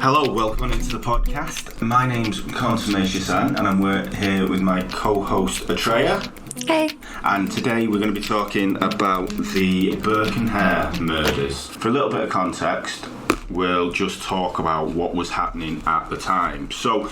Hello, welcome into the podcast. My name's Consummation and I'm here with my co-host Atreya. Hey. And today we're going to be talking about the Burke and Hare murders. For a little bit of context, we'll just talk about what was happening at the time. So,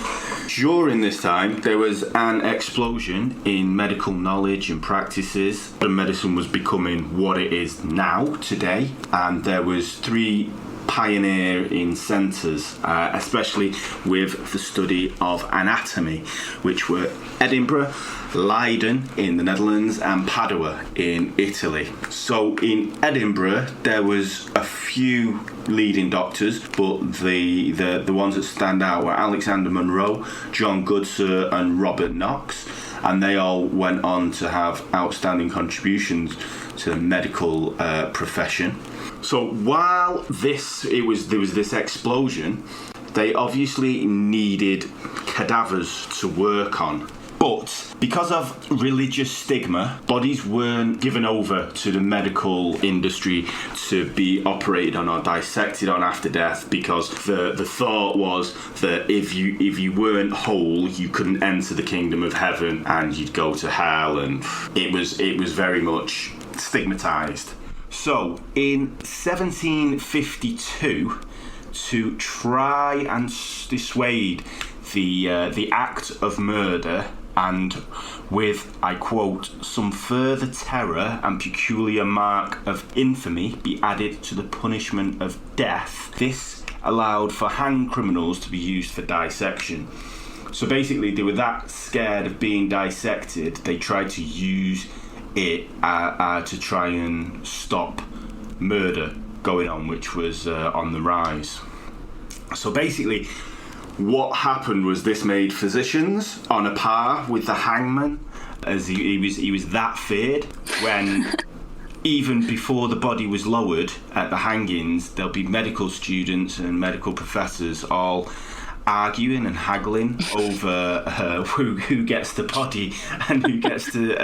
during this time, there was an explosion in medical knowledge and practices. The medicine was becoming what it is now, today, and there was three pioneering centres, especially with the study of anatomy, which were Edinburgh, Leiden in the Netherlands, and Padua in Italy. So in Edinburgh there was a few leading doctors, but the ones that stand out were Alexander Monro, John Goodsir and Robert Knox, and they all went on to have outstanding contributions to the medical profession. So while there was this explosion, they obviously needed cadavers to work on. But because of religious stigma, bodies weren't given over to the medical industry to be operated on or dissected on after death, because the thought was that if you weren't whole, you couldn't enter the kingdom of heaven and you'd go to hell, and it was very much stigmatized. So in 1752, to try and dissuade the act of murder, and with, I quote, some further terror and peculiar mark of infamy be added to the punishment of death, this allowed for hanged criminals to be used for dissection. So basically they were that scared of being dissected, they tried to use it to try and stop murder going on, which was on the rise. So basically what happened was this made physicians on a par with the hangman, as he was that feared. When even before the body was lowered at the hangings, there'll be medical students and medical professors all arguing and haggling over who gets the body and who gets to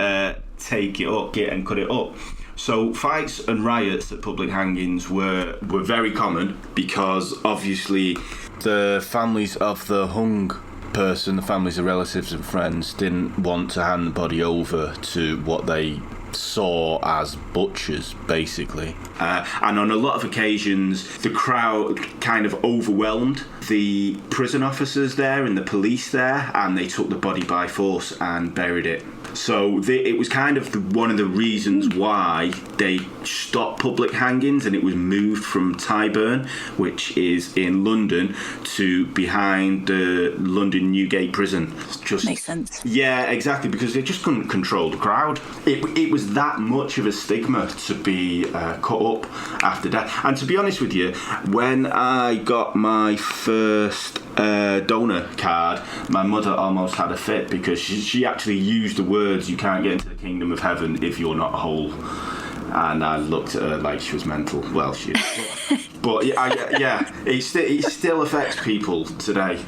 take it up, and cut it up. So fights and riots at public hangings were very common, because obviously the families of the hung person, the families of relatives and friends, didn't want to hand the body over to what they saw as butchers, basically. And on a lot of occasions, the crowd kind of overwhelmed the prison officers there and the police there, and they took the body by force and buried it. So it was kind of one of the reasons why they stopped public hangings, and it was moved from Tyburn, which is in London, to behind the London Newgate prison. Just makes sense. Yeah, exactly, because they just couldn't control the crowd. It was that much of a stigma to be cut up after death. And to be honest with you, when I got my first donor card, my mother almost had a fit, because she actually used the words, "You can't get into the kingdom of heaven if you're not whole." And I looked at her like she was mental. Well, she is. But yeah, it still affects people today.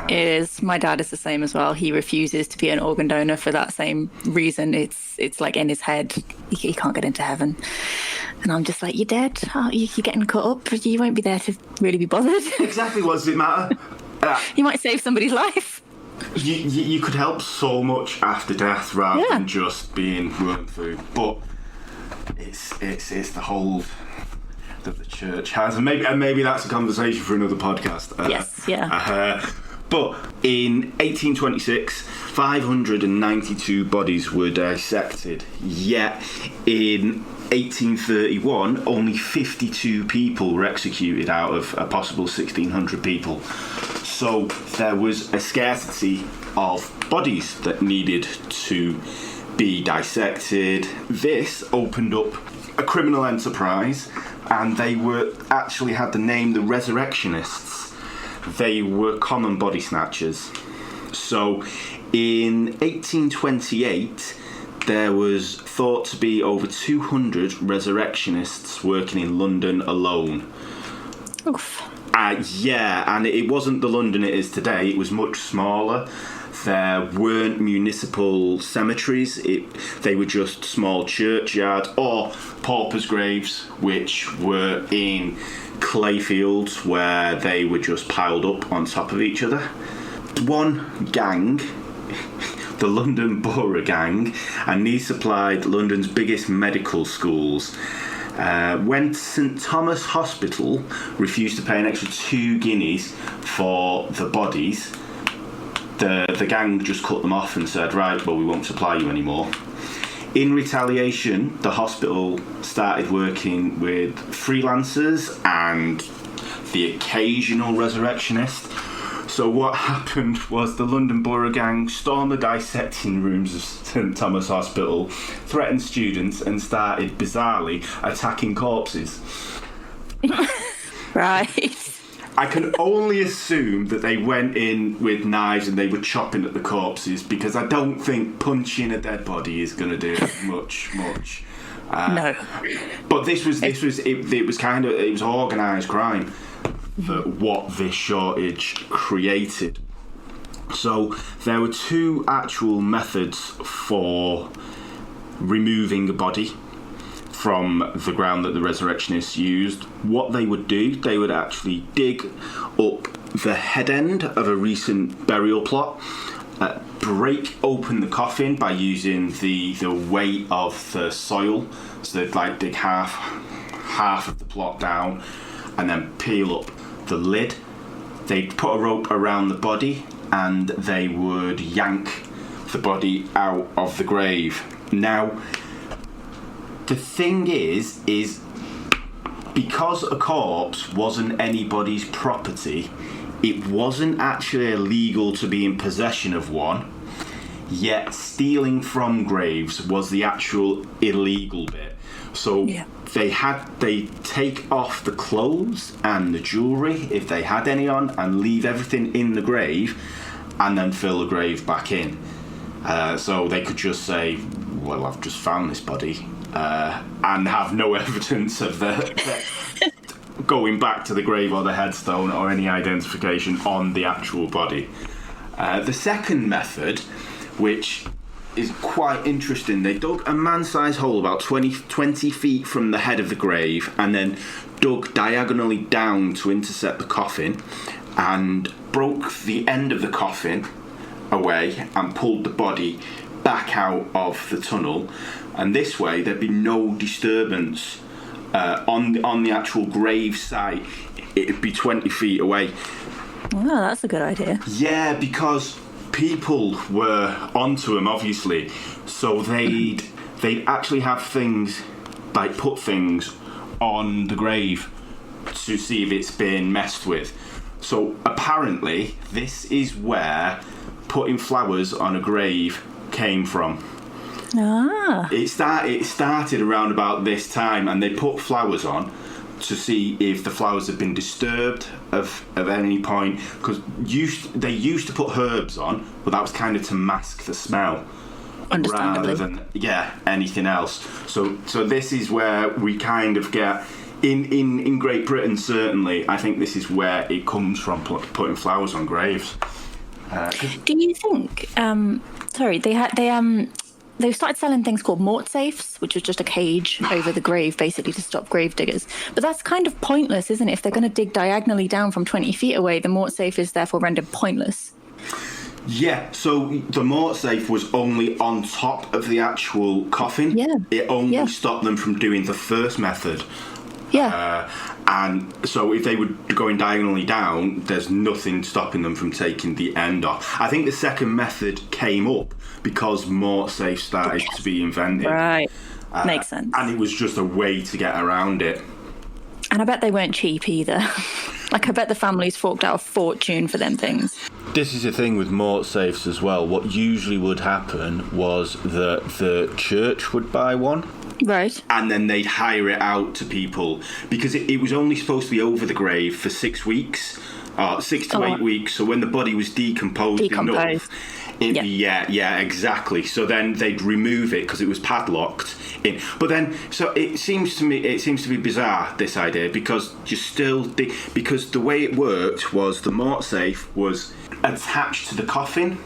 It is. My dad is the same as well. He refuses to be an organ donor for that same reason. It's like in his head, he can't get into heaven. And I'm just like, you're dead. Oh, you're getting cut up. You won't be there to really be bothered. Exactly. What does it matter? You might save somebody's life. You could help so much after death rather than just being run through. But it's the whole that the church has, and maybe that's a conversation for another podcast. Yes, yeah. But in 1826, 592 bodies were dissected. Yet in 1831, only 52 people were executed out of a possible 1,600 people. So there was a scarcity of bodies that needed to be dissected. This opened up a criminal enterprise, and they actually had the name the Resurrectionists. They were common body snatchers. So in 1828, there was thought to be over 200 Resurrectionists working in London alone. Oof. Yeah, and it wasn't the London it is today. It was much smaller. There weren't municipal cemeteries. They were just small churchyards or paupers' graves, which were in clay fields where they were just piled up on top of each other. One gang, the London Borough Gang, and these supplied London's biggest medical schools. When St Thomas Hospital refused to pay an extra 2 guineas for the bodies, the gang just cut them off and said, right, well, we won't supply you anymore. In retaliation, the hospital started working with freelancers and the occasional resurrectionist. So what happened was the London Borough Gang stormed the dissecting rooms of St Thomas Hospital, threatened students, and started bizarrely attacking corpses. Right. I can only assume that they went in with knives and they were chopping at the corpses, because I don't think punching a dead body is going to do much. No. But it was organised crime for what this shortage created. So there were 2 actual methods for removing a body from the ground that the resurrectionists used. What they would do, they would actually dig up the head end of a recent burial plot, break open the coffin by using the weight of the soil. So they'd dig half of the plot down and then peel up the lid. They'd put a rope around the body and they would yank the body out of the grave. Now, the thing is because a corpse wasn't anybody's property, it wasn't actually illegal to be in possession of one, yet stealing from graves was the actual illegal bit. So they take off the clothes and the jewellery, if they had any on, and leave everything in the grave and then fill the grave back in. So they could just say, well, I've just found this body, and have no evidence of the going back to the grave or the headstone or any identification on the actual body. The second method, which is quite interesting, they dug a man-sized hole about 20 feet from the head of the grave and then dug diagonally down to intercept the coffin and broke the end of the coffin away and pulled the body back out of the tunnel, and this way there'd be no disturbance on the actual grave site. It'd be 20 feet away. Oh, that's a good idea. Yeah, because people were onto them, obviously, so they'd actually have things, like put things on the grave to see if it's been messed with. So apparently this is where putting flowers on a grave came from. It started around about this time, and they put flowers on to see if the flowers had been disturbed at any point, because they used to put herbs on, but that was kind of to mask the smell rather than anything else. So this is where we kind of get in Great Britain, certainly I think this is where it comes from, putting flowers on graves. Do you think they started selling things called mort safes, which was just a cage over the grave, basically to stop grave diggers. But that's kind of pointless, isn't it? If they're going to dig diagonally down from 20 feet away, the mort safe is therefore rendered pointless. Yeah, so the mort safe was only on top of the actual coffin. Yeah. It only stopped them from doing the first method. Yeah. And so if they were going diagonally down, there's nothing stopping them from taking the end off. I think the second method came up because mort safe started to be invented. Right. Makes sense. And it was just a way to get around it. And I bet they weren't cheap either. Like, I bet the families forked out a fortune for them things. This is the thing with mort safes as well. What usually would happen was that the church would buy one. Right. And then they'd hire it out to people, because it was only supposed to be over the grave for 6 weeks, 6 to 8 weeks. So when the body was decomposed. enough, exactly. So then they'd remove it because it was padlocked in. But then, so it seems to be bizarre, this idea, because because the way it worked was the mort safe was attached to the coffin.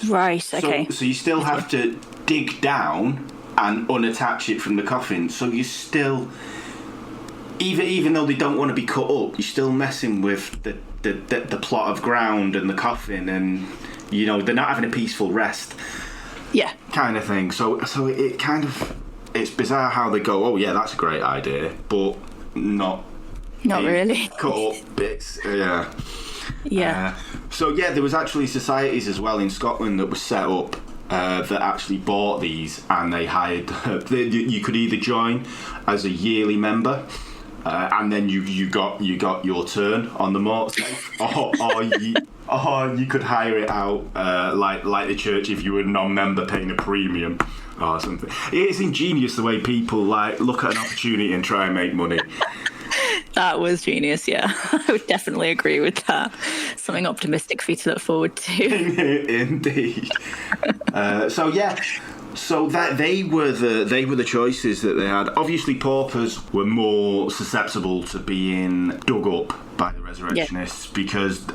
Right, okay. So you still have to dig down and unattach it from the coffin. So you still, even though they don't want to be cut up, you're still messing with the plot of ground and the coffin, and they're not having a peaceful rest. Yeah. Kind of thing. So it kind of, it's bizarre how they go, oh yeah, that's a great idea, but not really. Cut up bits. Yeah. Yeah. So there was actually societies as well in Scotland that were set up that actually bought these, and they hired. You could either join as a yearly member, and then you got your turn on the motorcycle, or you could hire it out like the church if you were a non-member paying a premium or something. It's ingenious the way people look at an opportunity and try and make money. That was genius, yeah. I would definitely agree with that. Something optimistic for you to look forward to. Indeed. So that they were the choices that they had. Obviously, paupers were more susceptible to being dug up by the Resurrectionists because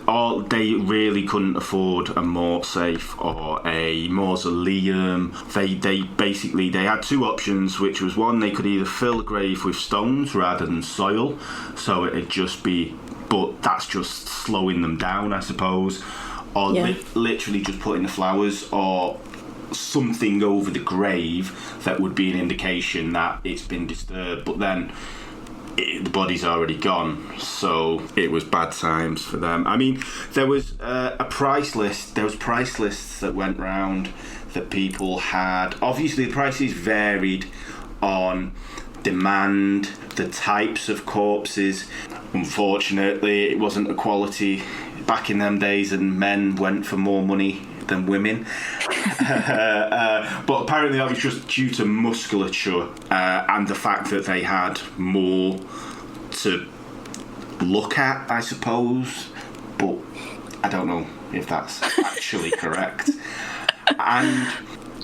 they really couldn't afford a mortsafe or a mausoleum. They basically had two options, which was one, they could either fill the grave with stones rather than soil, so it'd just be, but that's just slowing them down, I suppose, or literally just putting the flowers or something over the grave that would be an indication that it's been disturbed, but then the body's already gone, so it was bad times for them. I mean, there was a price list. There was price lists that went round that people had. Obviously, the prices varied on demand, the types of corpses. Unfortunately, it wasn't equality back in them days, and men went for more money than women. But apparently that was just due to musculature and the fact that they had more to look at, I suppose. But I don't know if that's actually correct. And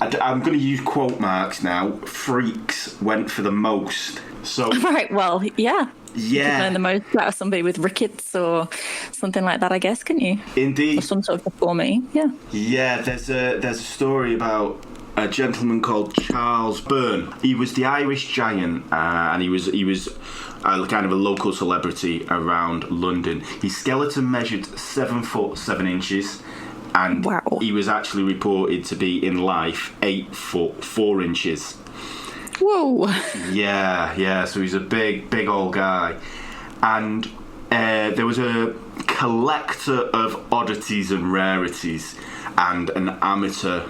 I'm going to use quote marks now. Freaks went for the most. So right, well, yeah. You could learn the most out of somebody with rickets or something like that, I guess, couldn't you? Indeed. Or some sort of deformity, yeah. Yeah, there's a story about a gentleman called Charles Byrne. He was the Irish giant, and he was kind of a local celebrity around London. His skeleton measured 7 foot 7 inches, and he was actually reported to be in life 8 foot 4 inches. Whoa. Yeah, so he's a big old guy. And there was a collector of oddities and rarities and an amateur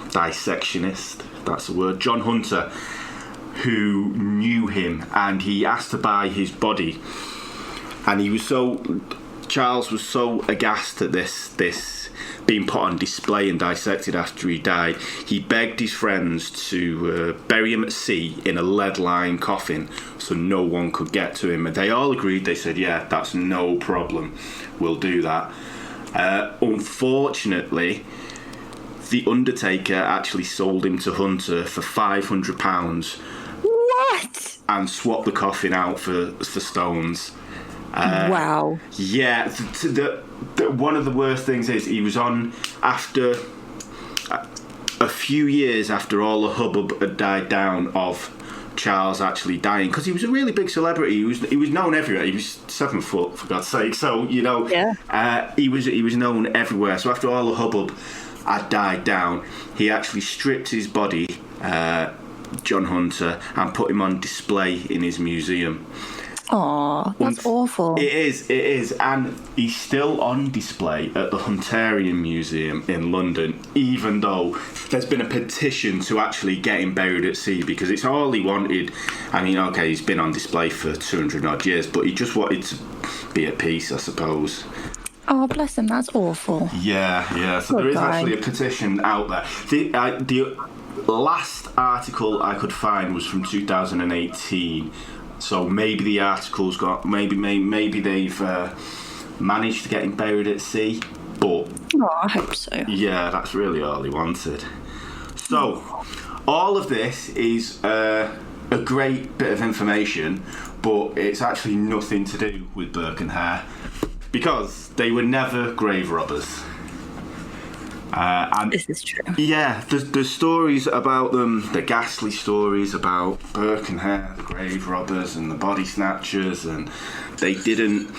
dissectionist, that's the word, John Hunter, who knew him, and he asked to buy his body. And Charles was so aghast at this being put on display and dissected after he died, he begged his friends to bury him at sea in a lead-lined coffin so no one could get to him. And they all agreed. They said, yeah, that's no problem, we'll do that. Unfortunately, the undertaker actually sold him to Hunter for £500. What? And swapped the coffin out for stones. Wow. Yeah, one of the worst things is he was on after a few years after all the hubbub had died down of Charles actually dying, because he was a really big celebrity. He was known everywhere. He was 7 foot, for God's sake. So he was known everywhere. So after all the hubbub had died down, he actually stripped his body, John Hunter, and put him on display in his museum. Aw, that's awful. It is, and he's still on display at the Hunterian Museum in London, even though there's been a petition to actually get him buried at sea, because it's all he wanted. I mean, okay, he's been on display for 200 odd years, but he just wanted to be at peace, I suppose. Oh, bless him, that's awful. Yeah, so there is actually a petition out there. The last article I could find was from 2018. So maybe the article's got, maybe they've managed to get him buried at sea, but I hope so. Yeah, that's really all he wanted. So all of this is a great bit of information, but it's actually nothing to do with Burke and Hare, because they were never grave robbers. And This is true. yeah, there's stories about them, the ghastly stories about Burke and Hare, the grave robbers and the body snatchers, and they didn't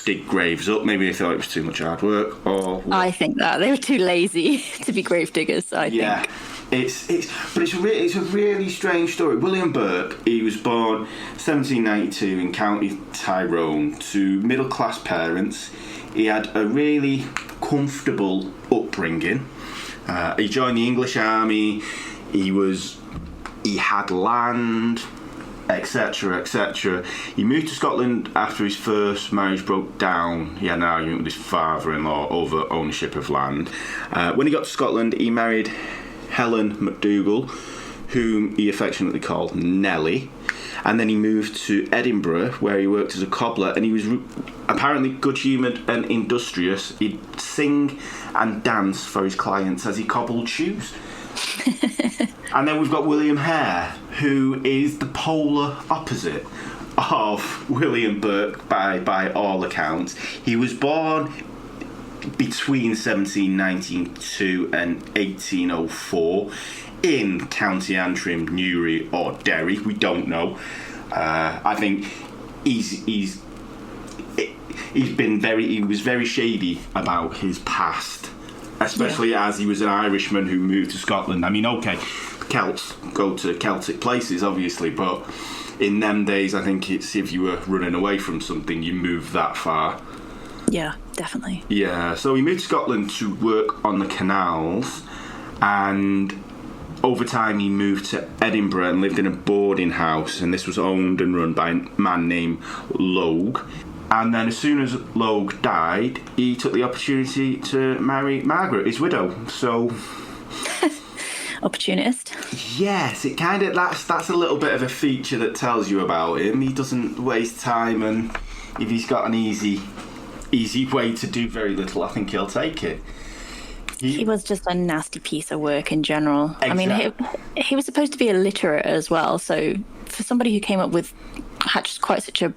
dig graves up. Maybe they thought it was too much hard work, or what. I think that they were too lazy to be grave diggers. I think. It's a really strange story. William Burke, he was born 1792 in County Tyrone to middle class parents. He had a really comfortable upbringing. He joined the English army. He had land, etc., etc. He moved to Scotland after his first marriage broke down. He had an argument with his father-in-law over ownership of land. When he got to Scotland, he married Helen MacDougall, whom he affectionately called Nellie. And then he moved to Edinburgh, where he worked as a cobbler, and he was apparently good-humoured and industrious. He'd sing and dance for his clients as he cobbled shoes. And then we've got William Hare, who is the polar opposite of William Burke by all accounts. He was born between 1792 and 1804 in County Antrim, Newry or Derry. We don't know. I think he was very shady about his past, especially as he was an Irishman who moved to Scotland. I mean, okay, Celts go to Celtic places, obviously, but in them days, I think it's if you were running away from something, you moved that far. Yeah, definitely. Yeah, so he moved to Scotland to work on the canals, and over time he moved to Edinburgh and lived in a boarding house, and this was owned and run by a man named Logue. And then as soon as Logue died, he took the opportunity to marry Margaret, his widow. So Opportunist. yes, it kind of that's a little bit of a feature that tells you about him. He doesn't waste time, and if he's got an easy way to do very little, I think he'll take it. He was just a nasty piece of work in general. Exactly. I mean, he was supposed to be illiterate as well. So for somebody who came up with quite such a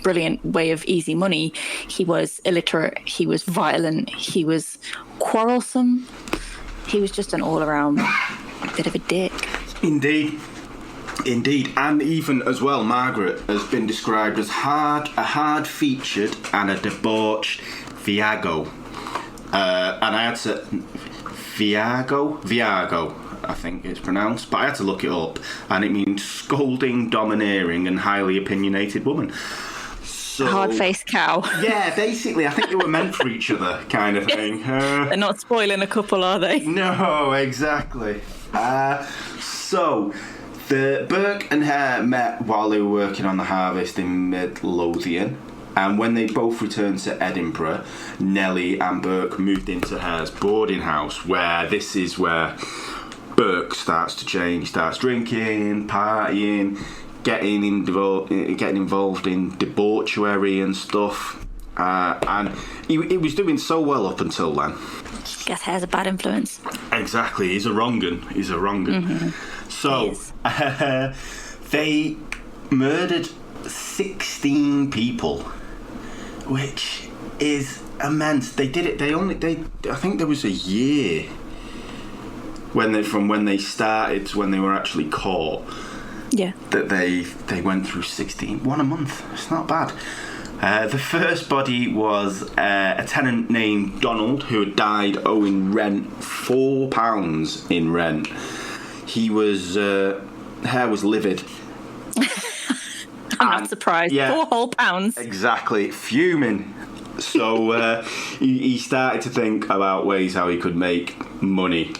brilliant way of easy money, he was illiterate, he was violent, he was quarrelsome. He was just an all-around bit of a dick. Indeed. And even as well, Margaret has been described as a hard-featured and a debauched Viago. And I had to... Viago, I think it's pronounced, but I had to look it up, and it means scolding, domineering, and highly opinionated woman. So, hard-faced cow. Yeah, basically, I think they were meant for each other, kind of thing. They're not spoiling a couple, are they? No, exactly. So, the Burke and Hare met while they were working on the harvest in Midlothian, and when they both returned to Edinburgh, Nellie and Burke moved into Hare's boarding house, where this is where Burke starts to change, starts drinking, partying, getting involved in debauchery and stuff, and he was doing so well up until then. Guess Hare's a bad influence. Exactly, he's a wrong-un. Mm-hmm. So they murdered 16 people, which is immense. They did it. I think there was a year from when they started to when they were actually caught. Yeah. That they went through 16. One a month. It's not bad. The first body was a tenant named Donald who had died owing rent, £4 in rent. He was... Hare was livid. I'm not surprised. Yeah, 4 whole pounds. Exactly. Fuming. So he started to think about ways how he could make money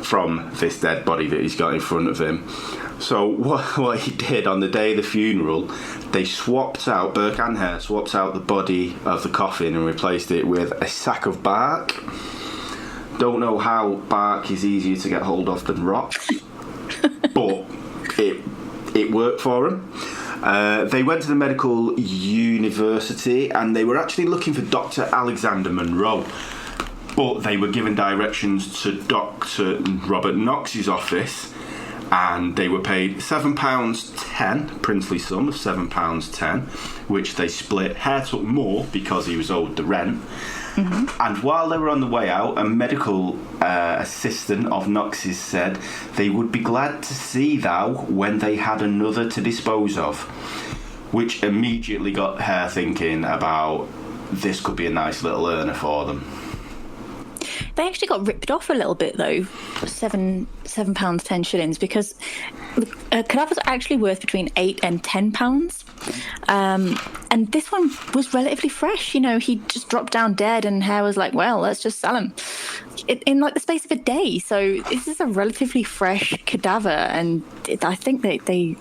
from this dead body that he's got in front of him. So what he did on the day of the funeral, they Burke and Hare swapped out the body of the coffin and replaced it with a sack of bark. Don't know how bark is easier to get hold of than rocks, but it worked for them. They went to the medical university and they were actually looking for Dr. Alexander Monroe, but they were given directions to Dr. Robert Knox's office, and they were paid £7.10, princely sum of £7.10, which they split. Hare took more because he was owed the rent. And while they were on the way out, a medical assistant of Knox's said they would be glad to see thou when they had another to dispose of, which immediately got Hare thinking about this could be a nice little earner for them. They actually got ripped off a little bit though, £7 10 shillings, because cadavers are actually worth between £8 and £10. And this one was relatively fresh. You know, he just dropped down dead, and Hare was like, "Well, let's just sell him," in like the space of a day. So this is a relatively fresh cadaver, and I think they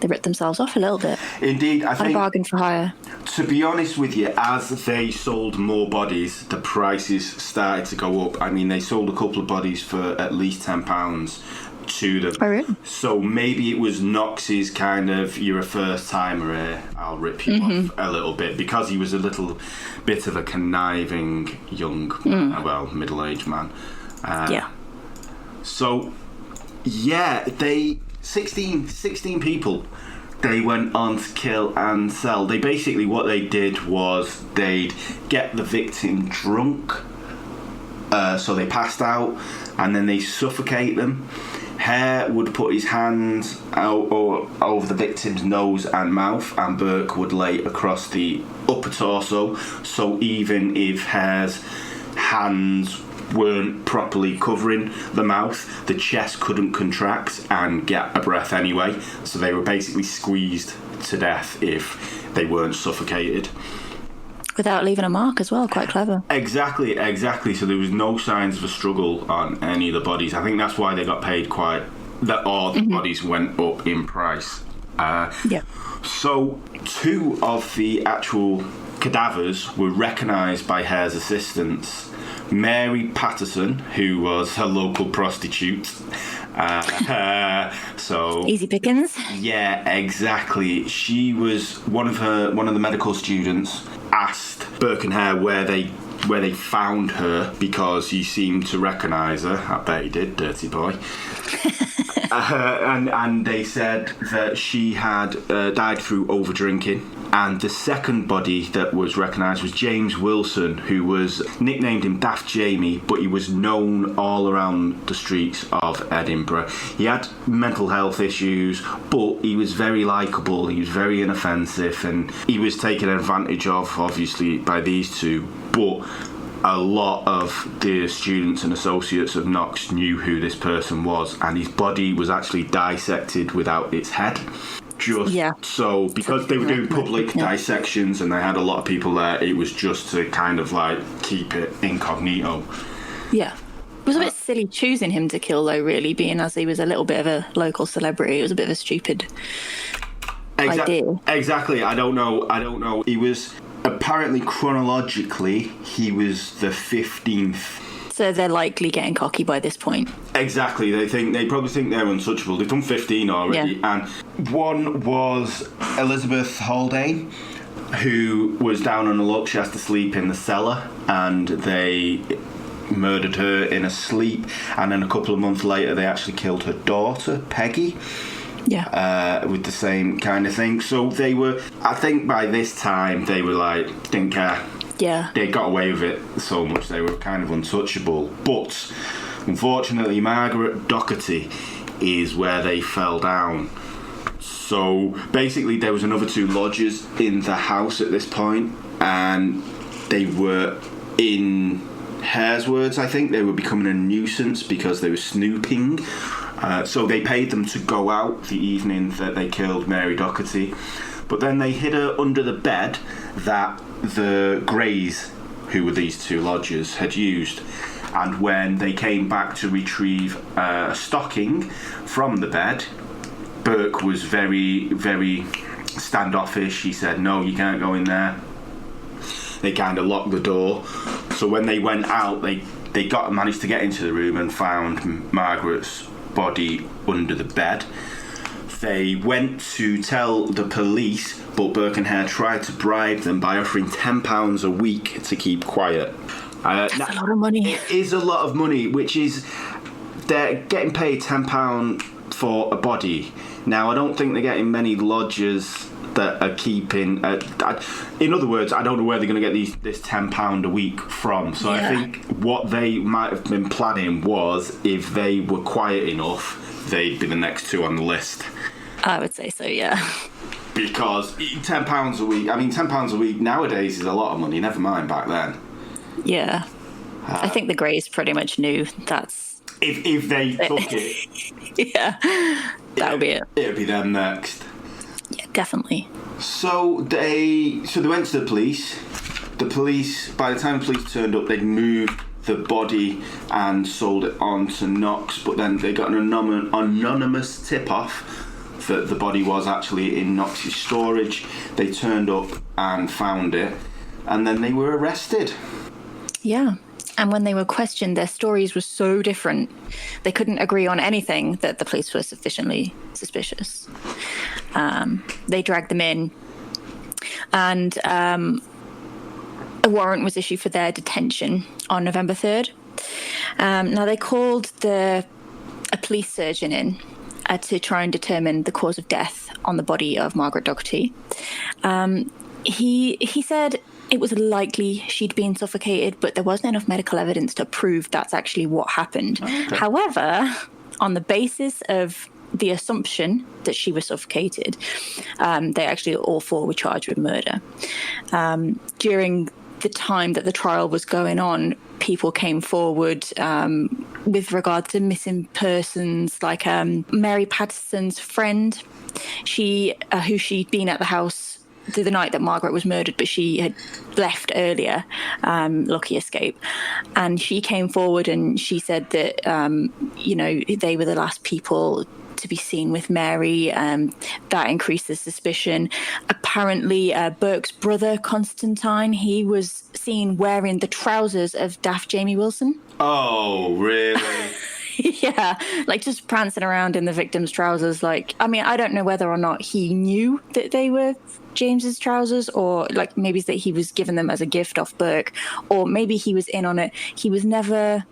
ripped themselves off a little bit. Indeed, I think. A bargain for hire. To be honest with you, as they sold more bodies, the prices started to go up. I mean, they sold a couple of bodies for at least £10 to them. Oh, really? So maybe it was Knox's kind of, you're a first timer here, I'll rip you off a little bit, because he was a little bit of a conniving young, middle-aged man. Yeah. So, yeah, 16 people they went on to kill and sell. They basically, what they did was they'd get the victim drunk, so they passed out, and then they suffocate them. Hare would put his hands out or over the victim's nose and mouth, and Burke would lay across the upper torso, so even if Hare's hands weren't properly covering the mouth, the chest couldn't contract and get a breath anyway, so they were basically squeezed to death if they weren't suffocated. Without leaving a mark as well, quite clever. Exactly. So there was no signs of a struggle on any of the bodies. I think that's why they got paid the bodies went up in price. Yeah. So 2 of the actual cadavers were recognised by Hare's assistants. Mary Patterson, who was a local prostitute. So easy pickings. Yeah, exactly. She was one of the medical students asked Burke and Hare where they found her, because he seemed to recognise her. I bet he did, dirty boy. And they said that she had died through over drinking. And the second body that was recognised was James Wilson, who was nicknamed him Daft Jamie, but he was known all around the streets of Edinburgh. He had mental health issues, but he was very likeable, he was very inoffensive, and he was taken advantage of, obviously, by these two. But a lot of the students and associates of Knox knew who this person was, and his body was actually dissected without its head. So because they were doing public dissections and they had a lot of people there, it was just to kind of like keep it incognito. Yeah. It was a bit silly choosing him to kill, though, really, being as he was a little bit of a local celebrity. It was a bit of a stupid idea. Exactly. I don't know. He was apparently chronologically he was the 15th. So they're likely getting cocky by this point. Exactly. They probably think they're untouchable. They've done 15 already. Yeah. And one was Elizabeth Haldane, who was down on her luck. She has to sleep in the cellar, and they murdered her in her sleep. And then a couple of months later, they actually killed her daughter, Peggy. Yeah. With the same kind of thing. So they were, I think by this time, they were like, didn't care. Yeah. They got away with it so much, they were kind of untouchable. But unfortunately, Margaret Doherty is where they fell down. So basically, there was another 2 lodgers in the house at this point, and they were, in Hare's words, I think, they were becoming a nuisance because they were snooping. So they paid them to go out the evening that they killed Mary Doherty. But then they hid her under the bed that the Greys, who were these 2 lodgers, had used. And when they came back to retrieve a stocking from the bed, Burke was very, very standoffish. He said, no, you can't go in there. They kind of locked the door. So when they went out, they managed to get into the room and found Margaret's body under the bed. They went to tell the police, but Burke and Hare tried to bribe them by offering £10 a week to keep quiet. That's a lot of money. It is a lot of money, which is, they're getting paid £10 for a body. Now, I don't think they're getting many lodgers that are keeping... in other words, I don't know where they're going to get this £10 a week from. So I think what they might have been planning was, if they were quiet enough, they'd be the next two on the list. I would say so, yeah. Because £10 a week... I mean, £10 a week nowadays is a lot of money, never mind back then. Yeah. I think the Greys pretty much knew that's... If they took it... Yeah, that would be it. It would be them next. Yeah, definitely. So they went to the police. The police, by the time the police turned up, they'd moved the body and sold it on to Knox, but then they got an anonymous tip-off that the body was actually in Knox's storage. They turned up and found it, and then they were arrested. Yeah. And when they were questioned, their stories were so different. They couldn't agree on anything that the police were sufficiently suspicious. They dragged them in, and a warrant was issued for their detention on November 3rd. Now, they called a police surgeon in to try and determine the cause of death on the body of Margaret Dougherty. He said it was likely she'd been suffocated, but there wasn't enough medical evidence to prove that's actually what happened. Okay. However, on the basis of the assumption that she was suffocated, they actually all four were charged with murder. During the time that the trial was going on, people came forward with regard to missing persons, like Mary Patterson's friend, who she'd been at the house the night that Margaret was murdered, but she had left earlier, lucky escape. And she came forward and she said that, they were the last people to be seen with Mary. That increased the suspicion. Apparently, Burke's brother, Constantine, he was seen wearing the trousers of daft Jamie Wilson. Oh, really? Yeah, like just prancing around in the victim's trousers. Like, I mean, I don't know whether or not he knew that they were James's trousers, or like maybe that he was given them as a gift off Burke, or maybe he was in on it. He was never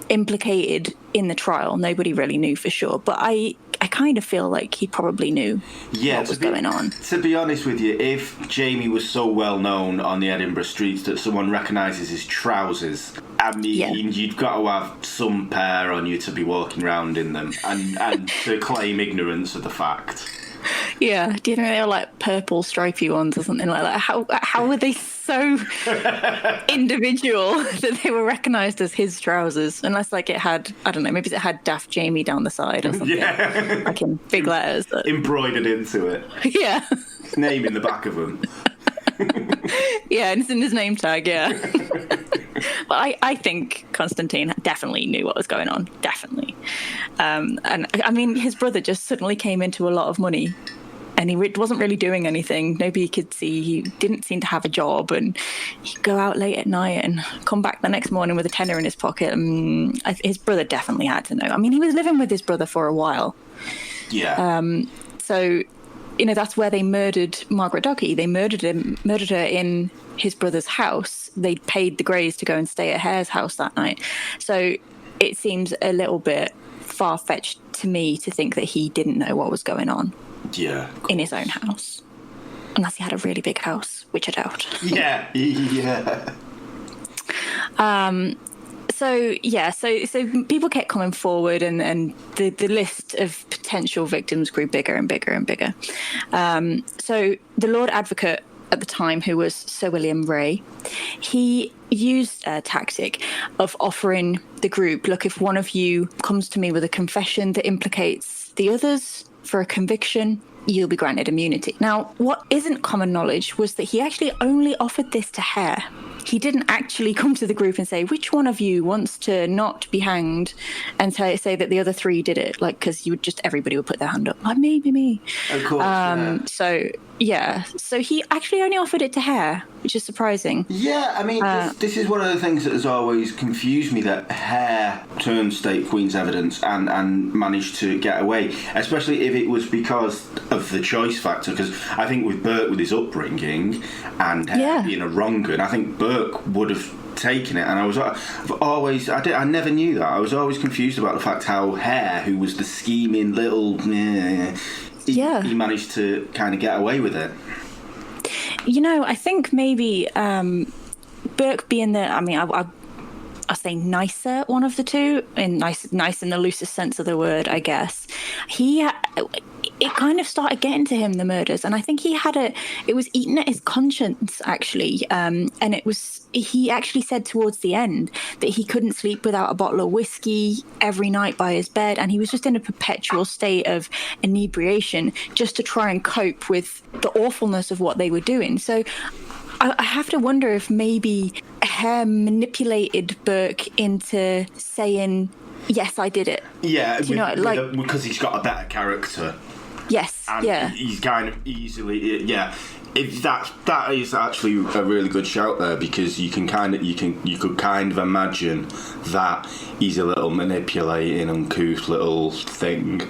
implicated in the trial. Nobody really knew for sure, but I kind of feel like he probably knew what was going on. To be honest with you, if Jamie was so well known on the Edinburgh streets that someone recognises his trousers, I mean, you've got to have some pair on you to be walking around in them and to claim ignorance of the fact. Yeah, do you think they were like purple stripy ones or something like that? How were they so individual that they were recognised as his trousers? Unless like it had, I don't know, maybe it had Daft Jamie down the side or something. Yeah. Like in big letters. Embroidered into it. Yeah. His name in the back of them. Yeah, and it's in his name tag, yeah. But I think Constantine definitely knew what was going on, definitely. And I mean, his brother just suddenly came into a lot of money, and he wasn't really doing anything. Nobody could see. He didn't seem to have a job, and he'd go out late at night and come back the next morning with a tenner in his pocket. His brother definitely had to know. I mean, he was living with his brother for a while. Yeah. So, that's where they murdered Margaret Dougherty. They murdered her in his brother's house. They paid the Greys to go and stay at Hare's house that night. So it seems a little bit far-fetched to me to think that he didn't know what was going on. Yeah. In his own house. Unless he had a really big house, which I doubt. Yeah. So people kept coming forward, and the list of potential victims grew bigger and bigger and bigger. So the Lord Advocate at the time, who was Sir William Ray, he used a tactic of offering the group, look, if one of you comes to me with a confession that implicates the others for a conviction, you'll be granted immunity. Now, what isn't common knowledge was that he actually only offered this to Hare. He didn't actually come to the group and say, which one of you wants to not be hanged, and say that the other three did it, like, because everybody would put their hand up, like, maybe me. Of course. So he actually only offered it to Hare, which is surprising. Yeah, I mean, this is one of the things that has always confused me, that Hare turned State Queen's evidence and managed to get away, especially if it was because of the choice factor, because I think with Burke, with his upbringing and Hare being a wrong-un, I think Burke would have taken it, and I never knew that. I was always confused about the fact how Hare, who was the scheming little, he managed to kind of get away with it. I think maybe Burke being I'll say nicer one of the two, in nice in the loosest sense of the word, I guess. It kind of started getting to him, the murders, and I think it was eating at his conscience, actually. And he actually said towards the end that he couldn't sleep without a bottle of whiskey every night by his bed, and he was just in a perpetual state of inebriation just to try and cope with the awfulness of what they were doing. So I have to wonder if maybe Hare manipulated Burke into saying, yes, I did it. Yeah, because he's got a better character. Yes, and he's kind of easily, that is actually a really good shout there, because you could kind of imagine that he's a little manipulating, uncouth little thing.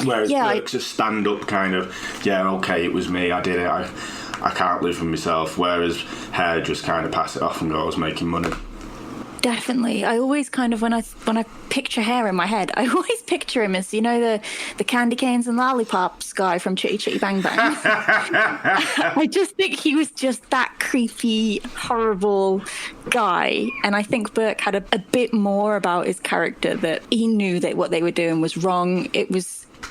Whereas Burke's a stand-up kind of, okay, it was me, I did it, I can't live with myself, whereas Hare just kind of pass it off and goes making money. Definitely. I always kind of, when I picture Hare in my head, I always picture him as, the candy canes and lollipops guy from Chitty Chitty Bang Bang. I just think he was just that creepy, horrible guy. And I think Burke had a bit more about his character, that he knew that what they were doing was wrong.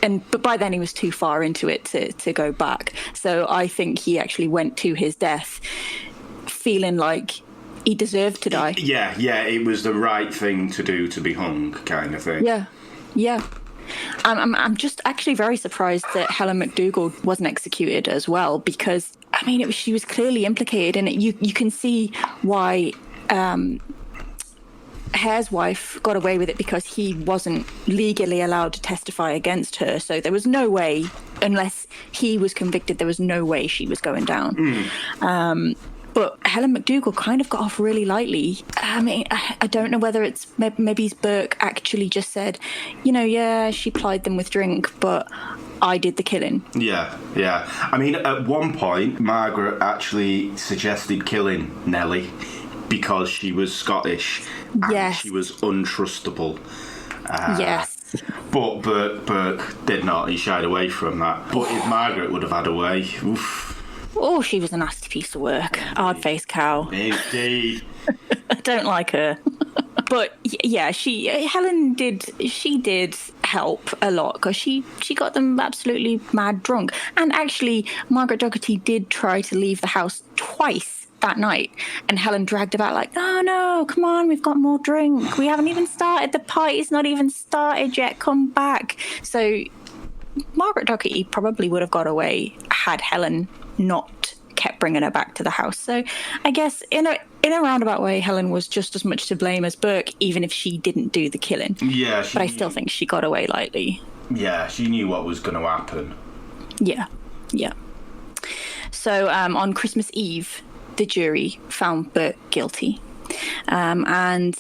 But by then he was too far into it to go back. So I think he actually went to his death feeling like he deserved to die. Yeah, it was the right thing to do, to be hung, kind of thing. Yeah. I'm just actually very surprised that Helen McDougal wasn't executed as well, because she was clearly implicated in it. You can see why Hare's wife got away with it, because he wasn't legally allowed to testify against her. So there was no way, unless he was convicted, there was no way she was going down. But Helen McDougal kind of got off really lightly. I don't know whether it's maybe Burke actually just said, she plied them with drink, but I did the killing. Yeah. At one point, Margaret actually suggested killing Nellie because she was Scottish and she was untrustable. Yes. But Burke did not. He shied away from that. But if Margaret would have had a way, oof. Oh, she was a nasty piece of work. Hard-faced cow. Indeed. I don't like her. But yeah, Helen did help a lot, because she got them absolutely mad drunk. And actually, Margaret Dougherty did try to leave the house twice that night, and Helen dragged about like, no, come on, we've got more drink. We haven't even started. The party's not even started yet. Come back. So Margaret Dougherty probably would have got away had Helen not kept bringing her back to the house. So I guess in a roundabout way, Helen was just as much to blame as Burke, even if she didn't do the killing. Yeah, but I still think she got away lightly. Yeah, she knew what was going to happen. Yeah. So on Christmas Eve, the jury found Burke guilty, and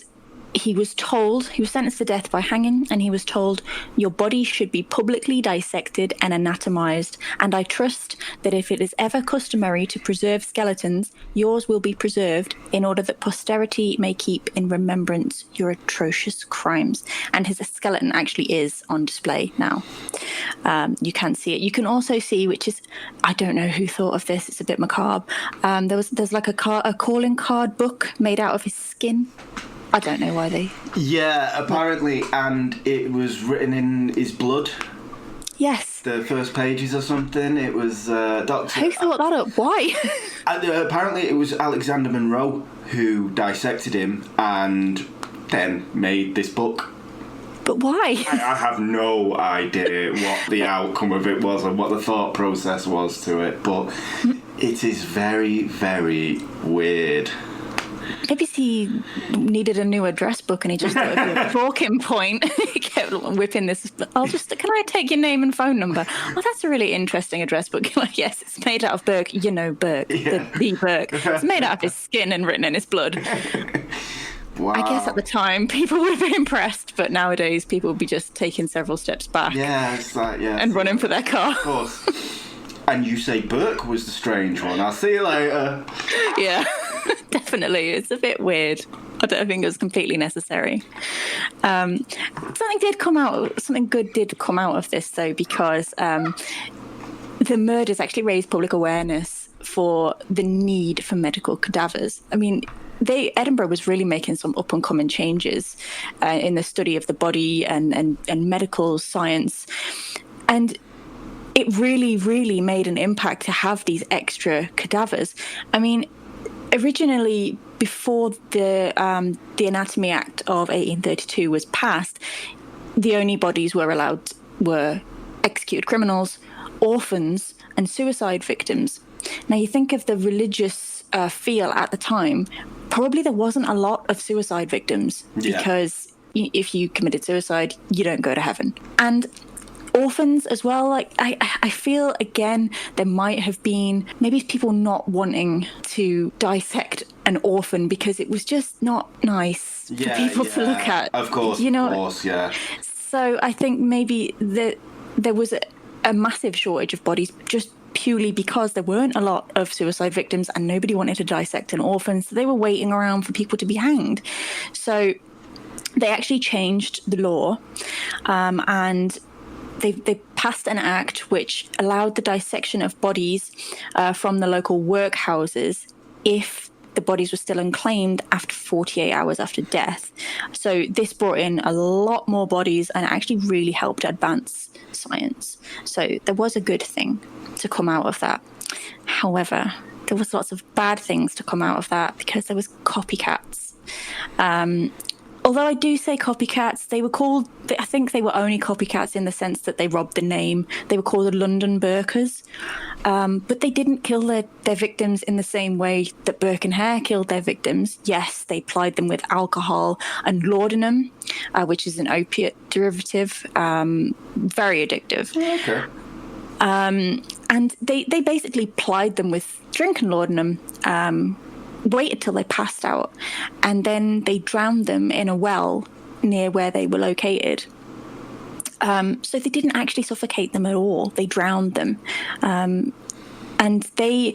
he was sentenced to death by hanging, and he was told, your body should be publicly dissected and anatomized, and I trust that if it is ever customary to preserve skeletons, yours will be preserved in order that posterity may keep in remembrance your atrocious crimes. And his skeleton actually is on display now. You can see it. You can also see, which is, I don't know who thought of this, it's a bit macabre, there's like a calling card book made out of his skin. I don't know why they... Yeah, apparently, and it was written in his blood. Yes. The first pages or something. It was Dr. Who thought that up? Why? Apparently it was Alexander Monroe who dissected him and then made this book. But why? I have no idea what the outcome of it was and what the thought process was to it, but it is very, very weird. Maybe he needed a new address book and he just thought it'd be a talking point. He kept whipping this. Can I take your name and phone number? Oh, that's a really interesting address book. Like, yes, it's made out of Burke. Burke. Yeah. The Burke. It's made out of his skin and written in his blood. Wow. I guess at the time people would have been impressed, but nowadays people would be just taking several steps back. Yeah, it's like, yeah. And running for their car. Of course. And you say Burke was the strange one. I'll see you later. Yeah. Definitely. It's a bit weird. I don't think it was completely necessary. Something good did come out of this, though, because the murders actually raised public awareness for the need for medical cadavers. I mean, Edinburgh was really making some up-and-coming changes in the study of the body and medical science. And it really, really made an impact to have these extra cadavers. I mean, originally, before the Anatomy Act of 1832 was passed, the only bodies were executed criminals, orphans, and suicide victims. Now, you think of the religious feel at the time, probably there wasn't a lot of suicide victims because if you committed suicide, you don't go to heaven. And orphans as well, like I feel, again, there might have been maybe people not wanting to dissect an orphan because it was just not nice for people to look at. Of course, yeah. So I think maybe there was a massive shortage of bodies just purely because there weren't a lot of suicide victims and nobody wanted to dissect an orphan, so they were waiting around for people to be hanged. So they actually changed the law, and they passed an act which allowed the dissection of bodies from the local workhouses if the bodies were still unclaimed after 48 hours after death. So this brought in a lot more bodies and actually really helped advance science. So there was a good thing to come out of that. However, there was lots of bad things to come out of that because there was copycats. Although I do say copycats, I think they were only copycats in the sense that they robbed the name. They were called the London Burkers. But they didn't kill their victims in the same way that Burke and Hare killed their victims. Yes, they plied them with alcohol and laudanum, which is an opiate derivative, very addictive. Okay. And they basically plied them with drink and laudanum, waited till they passed out, and then they drowned them in a well near where they were located. So they didn't actually suffocate them at all. They drowned them. And they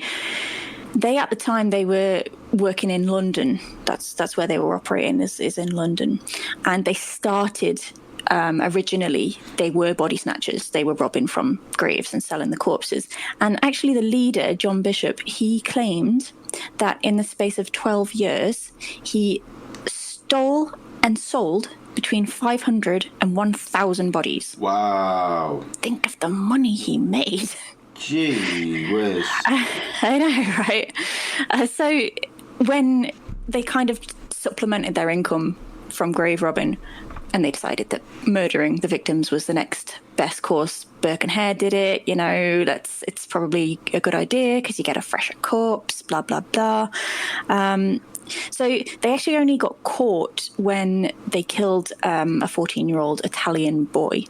at the time, they were working in London. That's where they were operating, is in London. And they started, originally, they were body snatchers. They were robbing from graves and selling the corpses. And actually the leader, John Bishop, he claimed that in the space of 12 years, he stole and sold between 500 and 1,000 bodies. Wow. Think of the money he made. Gee whiz. I know, right? So when they kind of supplemented their income from grave robbing, and they decided that murdering the victims was the next best course, Burke and Hare did it. It's probably a good idea because you get a fresher corpse, blah, blah, blah. So they actually only got caught when they killed a 14-year-old Italian boy.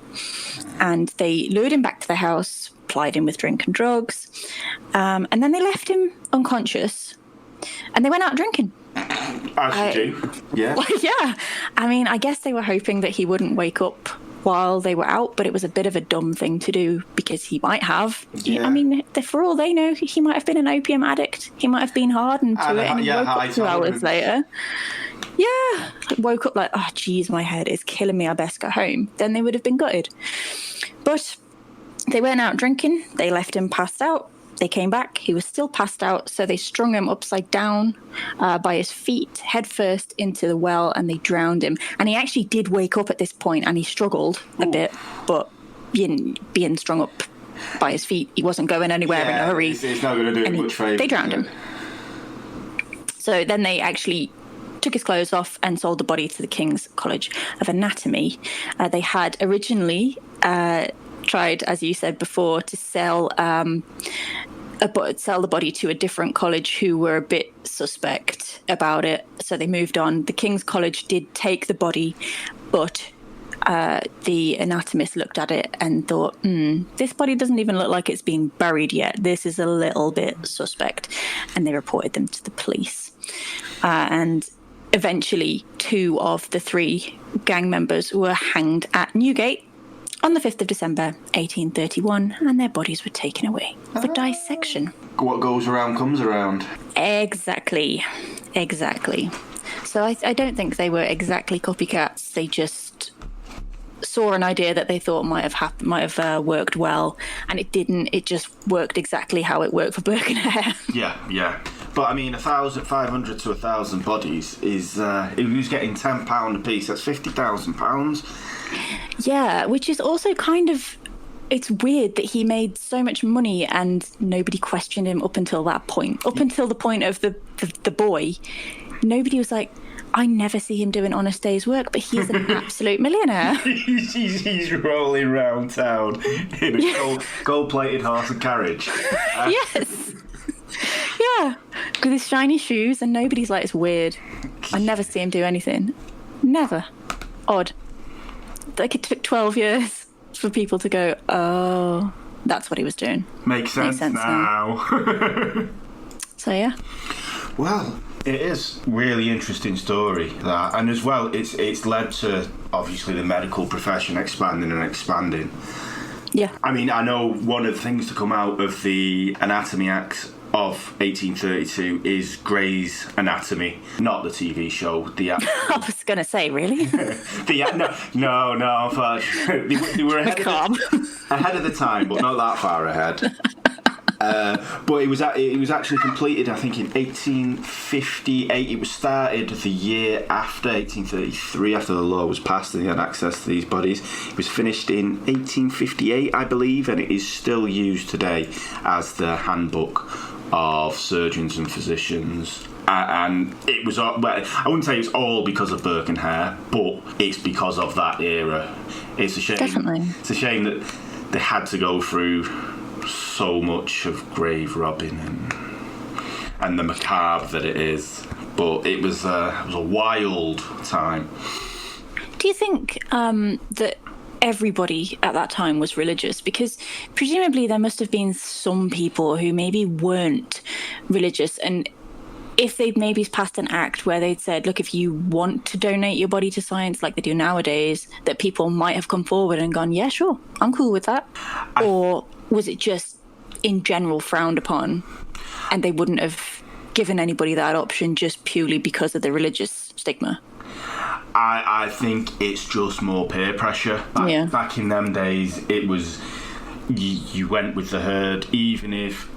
And they lured him back to the house, plied him with drink and drugs, and then they left him unconscious, and they went out drinking. As you do, yeah. Well, yeah. I mean, I guess they were hoping that he wouldn't wake up while they were out, but it was a bit of a dumb thing to do because he might have. Yeah. I mean, for all they know, he might have been an opium addict. He might have been hardened to it, and he woke up 2 hours later. Yeah, woke up like, oh, geez, my head is killing me. I best go home. Then they would have been gutted. But they went out drinking. They left him passed out. They came back. He was still passed out, so they strung him upside down by his feet, head first into the well, and they drowned him. And he actually did wake up at this point, and he struggled a bit, but being strung up by his feet, he wasn't going anywhere in a hurry. It's not going to do him much favour. They drowned him. So then they actually took his clothes off and sold the body to the King's College of Anatomy. They had originally tried, as you said before, to sell the body to a different college who were a bit suspect about it. So they moved on. The King's College did take the body, but the anatomist looked at it and thought, this body doesn't even look like it's been buried yet. This is a little bit suspect. And they reported them to the police. And eventually 2 of the 3 gang members were hanged at Newgate on the 5th of December, 1831, and their bodies were taken away for dissection. What goes around comes around. Exactly. Exactly. So I don't think they were exactly copycats. They just saw an idea that they thought might have worked well, and it didn't. It just worked exactly how it worked for Burke and Hare. Yeah. But I mean, 1,500 to 1,000 bodies is if he was getting £10 a piece, that's £50,000. Yeah, which is also kind of, it's weird that he made so much money and nobody questioned him up until that point. Up until the point of the boy, nobody was like, I never see him doing honest day's work, but he's an absolute millionaire. he's rolling round town in a gold-plated horse and carriage. Yes. Yeah, with his shiny shoes, and nobody's like, it's weird. I never see him do anything. Never. Odd. Like, it took 12 years for people to go, oh, that's what he was doing. Makes sense now. So, yeah. Well, it is really interesting story, that, and as well, it's led to, obviously, the medical profession expanding. Yeah. I mean, I know one of the things to come out of the Anatomy Act of 1832 is Grey's Anatomy, not the TV show. I was going to say, really? No. They were ahead of the time, but not that far ahead. But it was actually completed, I think, in 1858. It was started the year after 1833, after the law was passed and they had access to these bodies. It was finished in 1858, I believe, and it is still used today as the handbook of surgeons and physicians. And it was, well, I wouldn't say it's all because of Burke and Hare, but it's because of that era. It's a shame. Definitely. It's a shame that they had to go through so much of grave robbing and the macabre that it is, but it was a wild time. Do you think that everybody at that time was religious? Because presumably there must have been some people who maybe weren't religious, and if they'd maybe passed an act where they'd said, look, if you want to donate your body to science like they do nowadays, that people might have come forward and gone, yeah, sure, I'm cool with that. Or was it just in general frowned upon and they wouldn't have given anybody that option just purely because of the religious stigma? I think it's just more peer pressure. Back in them days, it was you went with the herd, even if...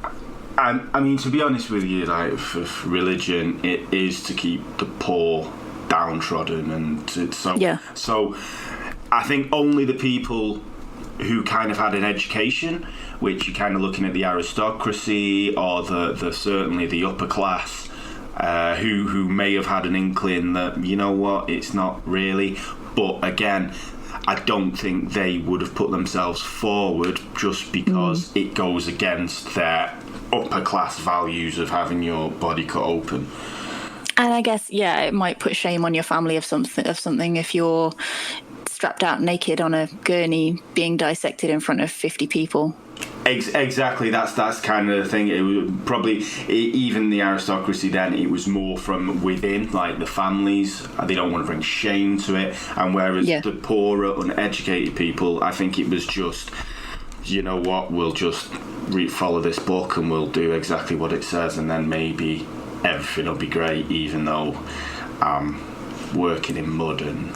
I mean, to be honest with you, like, for religion, it is to keep the poor downtrodden, and so I think only the people who kind of had an education, which you're kind of looking at the aristocracy or the certainly the upper class, who may have had an inkling that, you know what, it's not really. But again, I don't think they would have put themselves forward just because it goes against their upper class values of having your body cut open. And I guess, yeah, it might put shame on your family of something if you're strapped out naked on a gurney being dissected in front of 50 people. Exactly, that's kind of the thing. It was probably, even the aristocracy then, it was more from within, like the families. They don't want to bring shame to it. And whereas the poorer, uneducated people, I think it was just, you know what, we'll just follow this book and we'll do exactly what it says, and then maybe everything will be great, even though I'm working in mud and,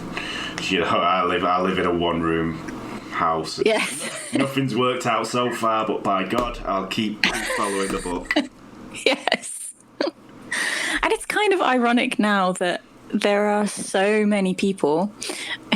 you know, I live in a one-room house. Yes. Nothing's worked out so far, but by God, I'll keep following the book. Yes. And it's kind of ironic now that there are so many people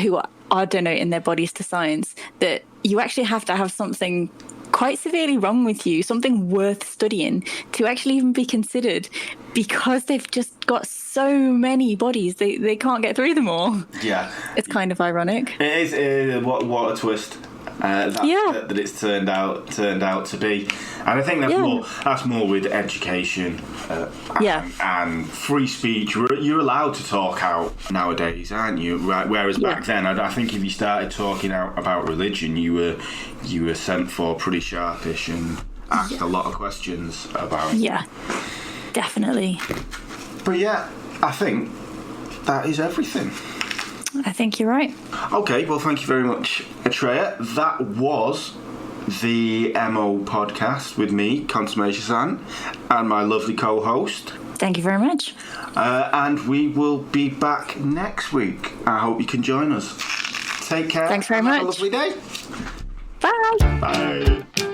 who are donating their bodies to science that you actually have to have something quite severely wrong with you, something worth studying, to actually even be considered, because they've just got so many bodies, they can't get through them all. Yeah. It's kind of ironic. It is. What a twist. That it's turned out to be, and I think that's more with education and free speech. You're allowed to talk out nowadays, aren't you? Right. Whereas back then, I think if you started talking out about religion, you were sent for pretty sharpish and asked a lot of questions about. Yeah, definitely. But yeah, I think that is everything. I think you're right. Okay, well, thank you very much, Atreya. That was the MO podcast with me, Consummation San, and my lovely co-host, Thank you very much. And we will be back next week. I hope you can join us. Take care. Thanks very and much. Have a lovely day. Bye. Bye.